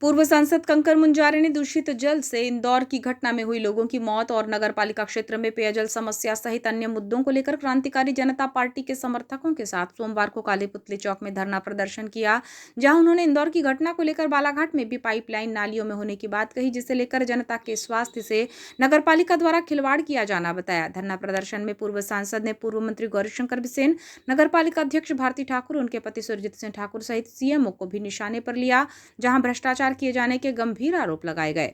पूर्व सांसद कंकर मुंजारे ने दूषित जल से इंदौर की घटना में हुई लोगों की मौत और नगरपालिका क्षेत्र में पेयजल समस्या सहित अन्य मुद्दों को लेकर क्रांतिकारी जनता पार्टी के समर्थकों के साथ सोमवार को काली पुतली चौक में धरना प्रदर्शन किया, जहां उन्होंने इंदौर की घटना को लेकर बालाघाट में भी पाइपलाइन नालियों में होने की बात कही, जिसे लेकर जनता के स्वास्थ्य से नगरपालिका द्वारा खिलवाड़ किया जाना बताया। धरना प्रदर्शन में पूर्व सांसद ने पूर्व मंत्री गौरीशंकर बिसेन, नगरपालिका अध्यक्ष भारती ठाकुर, उनके पति सुरजीत सिंह ठाकुर सहित सीएमओ को भी निशाने पर लिया, जहां भ्रष्टाचार किए जाने के गंभीर आरोप लगाए गए।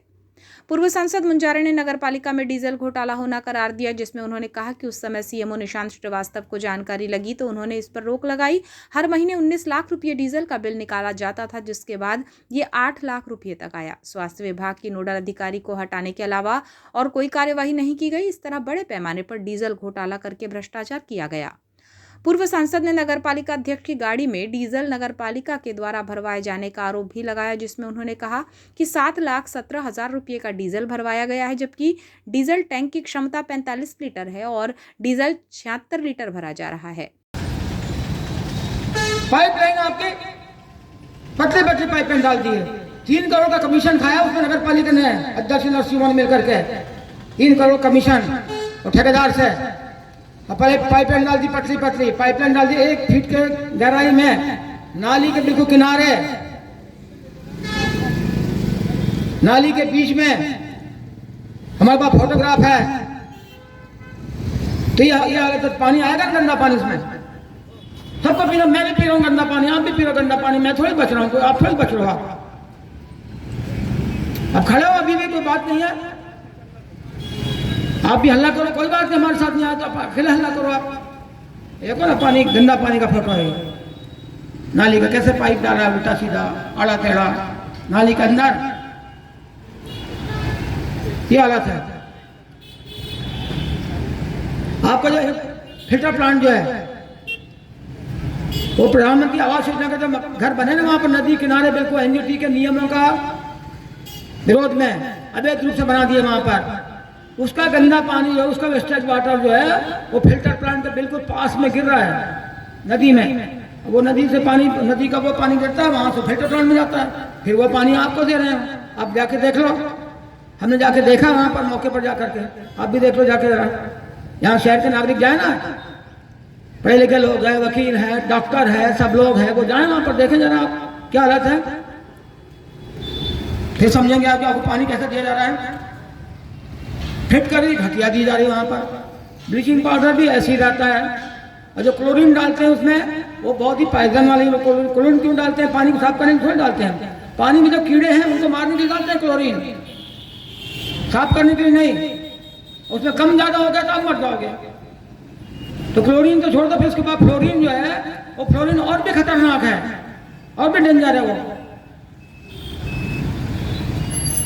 पूर्व सांसद मुंजारे ने नगरपालिका में डीजल घोटाला होना करार दिया, जिसमें उन्होंने कहा कि उस समय सीएमओ निशांत श्रीवास्तव को जानकारी लगी तो उन्होंने इस पर रोक लगाई। हर महीने 19 लाख रुपये डीजल का बिल निकाला जाता था, जिसके बाद ये 8 लाख रुपये तक आया। स्वास्थ्य विभाग की नोडल अधिकारी को हटाने के अलावा और कोई कार्यवाही नहीं की गई। इस तरह बड़े पैमाने पर डीजल घोटाला करके भ्रष्टाचार किया गया। पूर्व सांसद ने नगरपालिका अध्यक्ष की गाड़ी में डीजल नगरपालिका के द्वारा भरवाए जाने का आरोप भी लगाया, जिसमें उन्होंने कहा कि 7,17,000 रुपये का डीजल भरवाया गया है, जबकि डीजल टैंक की क्षमता 45 लीटर है और डीजल 76 लीटर भरा जा रहा है। पाइपलाइन आपके पतले पतले पाइपलाइन डाल दी है। 3 करोड़ का कमीशन खाया उसमें नगरपालिका ने, अध्यक्ष नरसिम्हा मिलकर के 3 करोड़ कमीशन और ठेकेदार से। पहले पाइपलाइन डाल दी, पतली पतली पाइपलाइन डाल दी 1 फीट के गहराई में, नाली के बिल्कुल किनारे, नाली के बीच में। हमारे पास फोटोग्राफ है। तो ये हालत, पानी आएगा गंदा पानी इसमें, सबको पीना। मैं भी पी रहा हूँ गंदा पानी, आप भी पी रहे हो गंदा पानी। मैं थोड़ी बच रहा हूँ, आप थोड़ी बच रहे हो। आप खड़े हो, अभी भी कोई बात नहीं है। आप भी हल्ला करो, कोई बात नहीं, हमारे साथ नहीं आया तो आप अकेले हल्ला करो। आप देखो ना, पानी गंदा पानी का फोटो है नाली का, कैसे पाइप डाला है उल्टा सीधा आड़ा टेढ़ा नाली के अंदर, ये हालत है। आपका जो फिल्टर प्लांट जो है वो प्रधानमंत्री आवास योजना का जो घर बने ना वहां पर नदी किनारे बिल्कुल एनजीटी के नियमों का विरोध में अवैध रूप से बना दिए वहां पर। उसका गंदा पानी जो, उसका वेस्टेज वाटर जो है वो फिल्टर प्लांट के बिल्कुल पास में गिर रहा है नदी में। वो नदी से पानी, नदी का वो पानी गिरता है, वहां से फिल्टर प्लांट में जाता है, फिर वो पानी आपको दे रहे हैं। आप जाके देख लो, हमने जाके देखा वहां पर मौके पर जाकर के, आप भी देख लो जाके। यहाँ शहर के नागरिक जाए ना, पढ़े लिखे लोग हैं, वकील है, डॉक्टर है, सब लोग हैं, वो जाए वहां पर देखें जरा आप क्या हालत है, फिर समझेंगे आप कि आपको पानी कैसे दिया जा रहा है। फिट कर दी, घटिया दी जा रही है वहाँ पर। ब्लीचिंग पाउडर भी ऐसे ही रहता है, और जो क्लोरीन डालते हैं उसमें वो बहुत ही पायजन वाली। क्लोरीन क्यों डालते हैं? पानी को साफ करने के लिए डालते हैं। पानी में जो कीड़े हैं उनको मारने के लिए डालते हैं क्लोरीन, साफ करने के लिए नहीं। उसमें कम ज़्यादा हो गया तो आप मर जाओगे। तो क्लोरीन तो छोड़ दो, फिर उसके बाद फ्लोरीन जो है वो फ्लोरीन और भी खतरनाक है, और भी डेंजर है वो।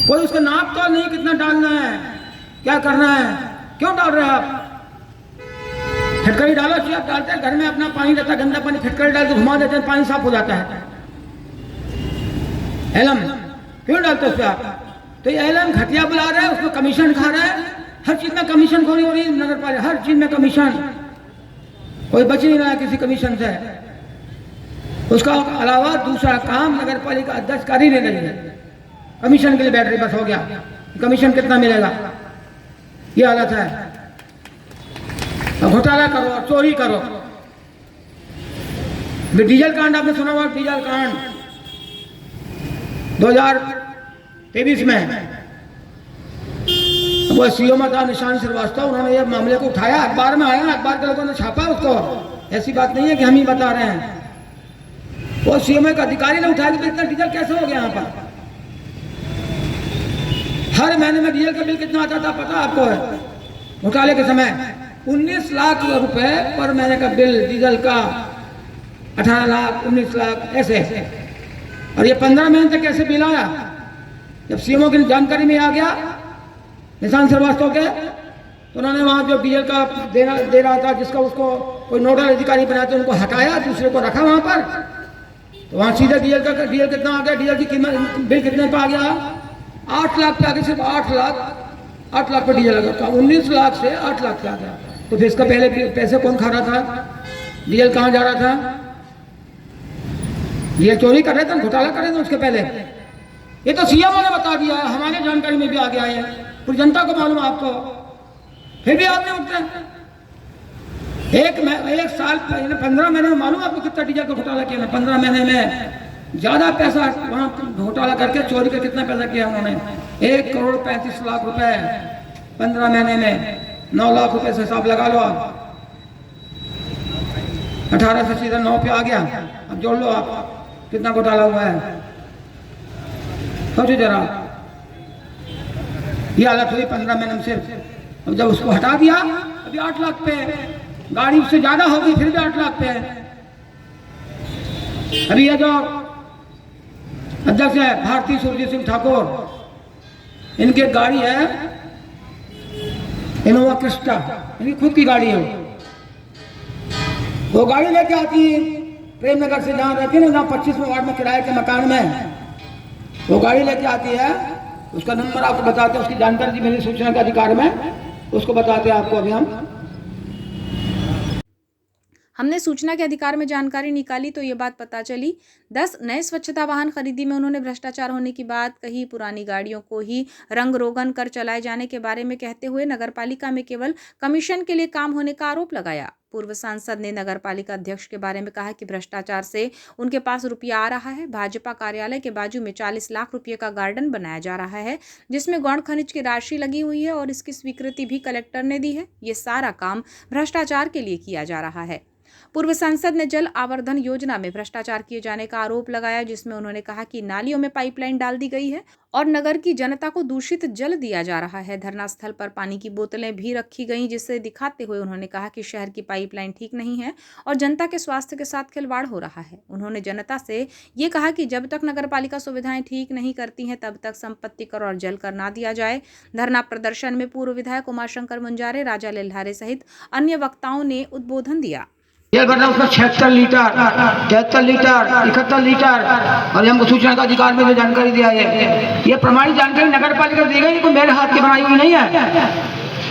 कोई उसका नाप तो नहीं कितना डालना है, क्या करना है, क्यों डाल रहे हैं आप? फिटकरी डालो, चाहिए आप डालते हैं घर में अपना पानी रहता है गंदा पानी, फिटकरी डाल के घुमा देते हैं, पानी साफ हो जाता है। एलम क्यों डालते हैं उस पर आप? तो ये एलम घटिया बुला रहे हैं, उसको कमीशन खा रहे हैं। हर चीज में कमीशन खोरी हो रही है नगर पालिका, हर चीज में कमीशन, कोई बच नहीं रहा है किसी कमीशन से। उसका अलावा दूसरा काम नगर पालिका अध्यक्ष कर ही नहीं रही है। कमीशन के लिए बैटरी बस हो गया, कमीशन कितना मिलेगा, ये हालत है। घोटाला करो और चोरी करो। डीजल कांड आपने सुना हुआ, डीजल कांड 2023 में वो सीओ में था निशांत श्रीवास्तव, उन्होंने ये मामले को उठाया, अखबार में आया, अखबार के लोगों ने छापा उसको। ऐसी बात नहीं है कि हम ही बता रहे हैं, वो सीओ में अधिकारी ने उठाया कि इतना डीजल कैसे हो गया यहाँ पर। हर महीने में डीजल का बिल कितना आता था पता आपको है? घोटाले के समय 19 लाख रुपए पर महीने का बिल डीजल का, 18 लाख, 19 लाख ऐसे। और ये 15 महीने तक कैसे बिल आया? जब सीएमओ की जानकारी में आ गया निशांत श्रीवास्तव के, तो उन्होंने वहाँ जो डीजल का दे रहा था, जिसका उसको कोई नोडल अधिकारी बनाते उनको हटाया, दूसरे को रखा वहाँ पर। तो वहाँ सीधे डीजल कितना आ गया, डीजल की कीमत बिल कितने पर आ गया? 8 लाख पे आ गया, सिर्फ 8 लाख पे डीजल लगा। 19 लाख से 8 लाख पे आ गया। तो फिर इसका पहले पैसे कौन खा रहा था? डीजल कहाँ जा रहा था? डीजल चोरी कर रहे थे, घोटाला कर रहे थे उसके पहले। ये तो सीएम ने बता दिया है, हमारे जानकारी में भी आ गया है, पूरी जनता को मालूम है आपको, फिर भी आप नहीं उठते। एक साल पहले 15 महीने में मालूम आपको कितना डीजल का घोटाला किया ना? 15 महीने में ज्यादा पैसा वहाँ घोटाला करके चोरी का कितना पैसा किया उन्होंने? 1 करोड़ 35 लाख रुपए 15 महीने में। 9 लाख रुपए से हिसाब लगा लो आप, 18 से सीधा 9 पे आ गया। अब जोड़ लो आप कितना घोटाला हुआ है, सोचो जरा। ये हालत हुई 15 महीने में सिर्फ। अब जब उसको हटा दिया अभी 8 लाख पे, गाड़ी उससे ज्यादा हो गई फिर भी 8 लाख पे। अभी ये जो अध्यक्ष है भारती सुरजीत सिंह ठाकुर, इनकी गाड़ी है इनोवा क्रिस्टा, इनकी खुद की गाड़ी है। वो गाड़ी लेके आती है प्रेम नगर से, जहाँ रहती है ना, जहाँ 25वें वार्ड में किराए के मकान में, वो गाड़ी लेके आती है। उसका नंबर आपको बताते हैं, उसकी जानकारी मेरी सूचना के अधिकार में, उसको बताते हैं आपको। अभी हमने सूचना के अधिकार में जानकारी निकाली तो ये बात पता चली। 10 नए स्वच्छता वाहन खरीदी में उन्होंने भ्रष्टाचार होने की बात कही। पुरानी गाड़ियों को ही रंग रोगन कर चलाए जाने के बारे में कहते हुए नगरपालिका में केवल कमीशन के लिए काम होने का आरोप लगाया। पूर्व सांसद ने नगरपालिका अध्यक्ष के बारे में कहा कि भ्रष्टाचार से उनके पास रुपया आ रहा है। भाजपा कार्यालय के बाजू में 40 लाख रुपये का गार्डन बनाया जा रहा है, जिसमें गौण खनिज की राशि लगी हुई है और इसकी स्वीकृति भी कलेक्टर ने दी है। ये सारा काम भ्रष्टाचार के लिए किया जा रहा है। पूर्व सांसद ने जल आवर्धन योजना में भ्रष्टाचार किए जाने का आरोप लगाया, जिसमें उन्होंने कहा कि नालियों में पाइपलाइन डाल दी गई है और नगर की जनता को दूषित जल दिया जा रहा है। धरना स्थल पर पानी की बोतलें भी रखी गईं, जिसे दिखाते हुए उन्होंने कहा कि शहर की पाइपलाइन ठीक नहीं है और जनता के स्वास्थ्य के साथ खिलवाड़ हो रहा है। उन्होंने जनता से ये कहा कि जब तक नगरपालिका सुविधाएं ठीक नहीं करती हैं तब तक संपत्ति कर और जल कर ना दिया जाए। धरना प्रदर्शन में पूर्व विधायक उमाशंकर मुंजारे, राजा लेल्हारे सहित अन्य वक्ताओं ने उद्बोधन दिया। ये घटना उसमें 76 लीटर 73 लीटर 71 लीटर और हमको सूचना का अधिकार में जो जानकारी दिया है, ये प्रमाणित जानकारी नगर पालिका दी गई, कोई मेरे हाथ की बनाई हुई नहीं है।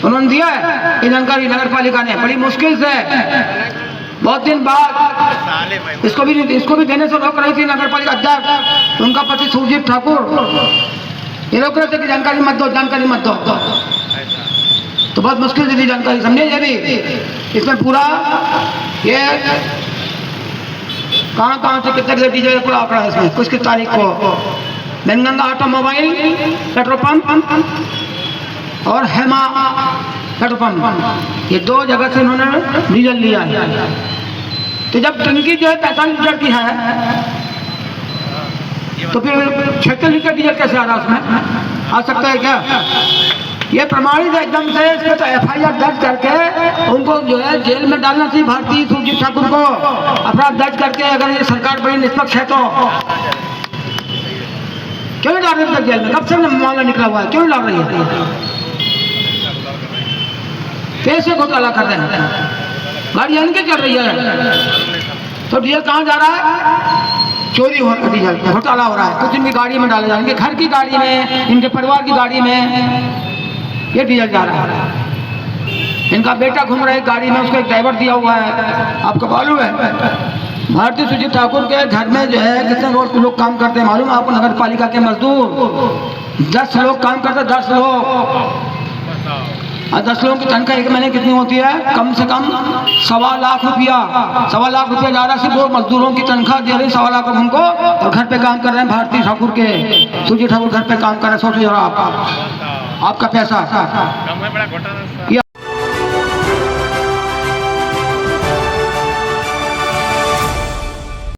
उन्होंने दिया है ये जानकारी नगर पालिका ने, बड़ी मुश्किल से बहुत दिन बाद इसको भी देने से रोक रही थी नगर पालिका अध्यक्ष, उनका पति सुरजीत ठाकुर। ये रोक रहे थे कि जानकारी मत दो, तो बहुत मुश्किल से दी जानकारी, समझे। ये भी इसमें पूरा ये कहाँ से कितने डीजल पूरा आंकड़ा है इसमें, किस तारीख को गंगा ऑटोमोबाइल पेट्रोल पंप और हेमा पेट्रोल पंप, ये 2 जगह से इन्होंने डीजल लिया है। तो जब टंकी जो है 45 लीटर की है तो फिर 76 लीटर डीजल कैसे आ रहा उसमें? आ सकता है क्या? ये प्रमाणित है एकदम से। इसमें तो FIR दर्ज करके उनको जो है जेल में डालना चाहिए। भारतीय सुरजीत ठाकुर को अपराध दर्ज करके, अगर ये सरकार बड़ी निष्पक्ष है तो क्यों नहीं डाल रही तक जेल में? कब से मामला निकला हुआ है, क्यों नहीं डाल रही है? कैसे घोटाला कर रहे हैं? गाड़ी इनके चल रही है तो डीजल कहाँ जा रहा है? चोरी हो रहा है, डीजल घोटाला हो रहा है। कुछ इनकी गाड़ी में डाला जा रहा है, इनके घर की गाड़ी में, इनके परिवार की गाड़ी में ये डीजल जा रहा है। इनका बेटा घूम रहा है गाड़ी में, उसको एक ड्राइवर दिया हुआ है, आपको मालूम है। भारतीय सुरजीत ठाकुर के घर में जो है कितने लोग काम करते हैं मालूम है आपको? नगर पालिका के मजदूर 10 लोग काम करते हैं, 10 लोग, और 10 लोगों की तनख्वाह एक महीने कितनी होती है? कम से कम 1.25 लाख रुपया। 1.25 लाख रुपया जा रहा है सिर्फ वो मजदूरों की तनख्वाह दे रही 1.25 लाख उनको, और घर पे काम कर रहे हैं भारतीय ठाकुर के, सुरजीत ठाकुर घर पे काम कर रहे हैं। सोचो जरा आपका पैसा